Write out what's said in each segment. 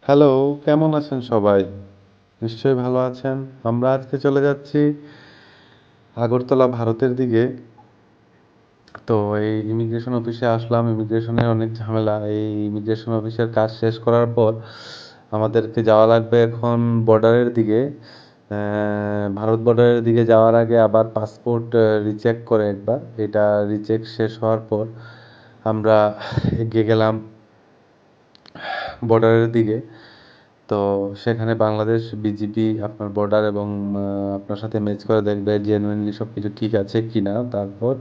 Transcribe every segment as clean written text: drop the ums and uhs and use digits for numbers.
Hello, কেমন আছেন সবাই? নিশ্চয়ই ভালো আছেন। আমরা আজকে চলে যাচ্ছি আগরতলা, ভারতের দিকে। তো এই ইমিগ্রেশন অফিসে আসলাম। ইমিগ্রেশনের অনেক ঝামেলা। এই ইমিগ্রেশন অফিসের কাজ শেষ করার পর আমাদেরকে যাওয়া লাগবে এখন বর্ডারের দিকে। ভারত বর্ডারের দিকে যাওয়ার আগে আবার পাসপোর্ট রিচেক করে একবার। এটা রিচেক শেষ হওয়ার পর আমরা এগিয়ে গেলাম বর্ডারের দিকে। তো সেখানে বাংলাদেশ বিজিবি আপনার বর্ডার এবং আপনার সাথে ম্যাচ করে দেখবে জেনুইনলি সব কিছু ঠিক আছে কি না। তারপর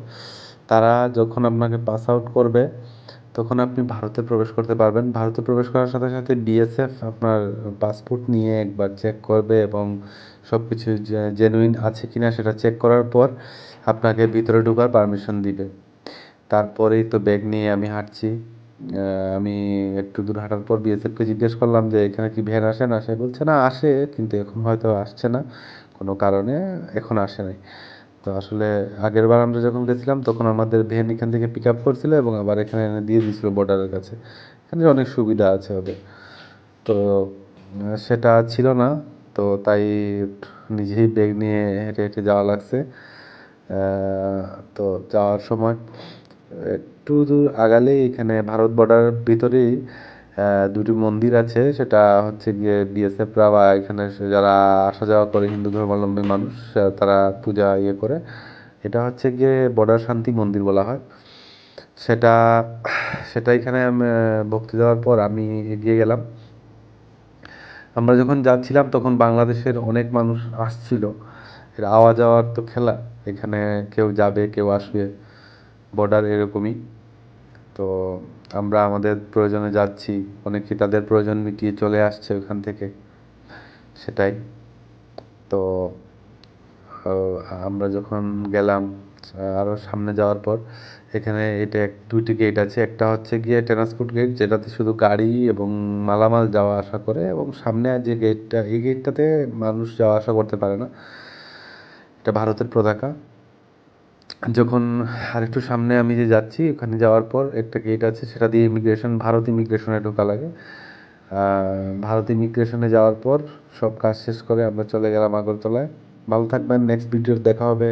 তারা যখন আপনাকে পাস আউট করবে তখন আপনি ভারতে প্রবেশ করতে পারবেন। ভারতে প্রবেশ করার সাথে সাথে বিএসএফ আপনার পাসপোর্ট নিয়ে একবার চেক করবে এবং সব কিছু জেনুইন আছে কি না সেটা চেক করার পর আপনাকে ভিতরে ঢোকার পারমিশন দিবে। তারপরেই তো ব্যাগ নিয়ে আমি হাঁটছি। আমি একটু দূর হাঁটার পর বিএসএফকে জিজ্ঞেস করলাম যে এখানে কি ভ্যান আসে না? সে বলছে না আসে, কিন্তু এখন হয়তো আসছে না, কোনো কারণে এখন আসে নাই। তো আসলে আগের বার আমরা যখন গেছিলাম তখন আমাদের ভ্যান এখান থেকে পিক আপ করছিল এবং আবার এখানে এনে দিয়ে দিয়েছিল বর্ডারের কাছে। এখানে অনেক সুবিধা আছে ওদের। তো সেটা ছিল না। তো তাই নিজেই ব্যাগ নিয়ে হেঁটে হেঁটে যাওয়া লাগছে। আহ, তো যাওয়ার সময় একটু দূর আগালেই এখানে ভারত বর্ডারের ভিতরেই দুটি মন্দির আছে। সেটা হচ্ছে গিয়ে বিএসএফরা বা এখানে যারা আসা যাওয়া করে হিন্দু ধর্মাবলম্বী মানুষ তারা পূজা করে। এটা হচ্ছে গিয়ে বর্ডার শান্তি মন্দির বলা হয়। সেটা সেটা এখানে ভক্তি দেওয়ার পর আমি এগিয়ে গেলাম। আমরা যখন যাচ্ছিলাম তখন বাংলাদেশের অনেক মানুষ আসছিল। এর আওয়া যাওয়ার তো খেলা, এখানে কেউ যাবে কেউ আসবে, বর্ডার এরকমই। তো আমরা আমাদের প্রয়োজনে যাচ্ছি, অনেকে তাদের প্রয়োজন মিটিয়ে চলে আসছে ওখান থেকে, সেটাই। তো আমরা যখন গেলাম আরও সামনে যাওয়ার পর এখানে দুইটি গেট আছে। একটা হচ্ছে গিয়ে ট্রান্সপোর্ট গেট, যেটাতে শুধু গাড়ি এবং মালামাল যাওয়া আসা করে, এবং সামনে যে গেটটা, এই গেটটাতে মানুষ যাওয়া আসা করতে পারে না। এটা ভারতের পতাকা। যখন আরেকটু সামনে আমি যে যাচ্ছি ওখানে যাওয়ার পর একটা গেট আছে, সেটা দিয়ে ভারত ইমিগ্রেশনে ঢোকা লাগে। ভারত ইমিগ্রেশনে যাওয়ার পর সব কাজ শেষ করে আমরা চলে গেলাম আগরতলায়। ভালো থাকবেন, নেক্সট ভিডিও দেখা হবে।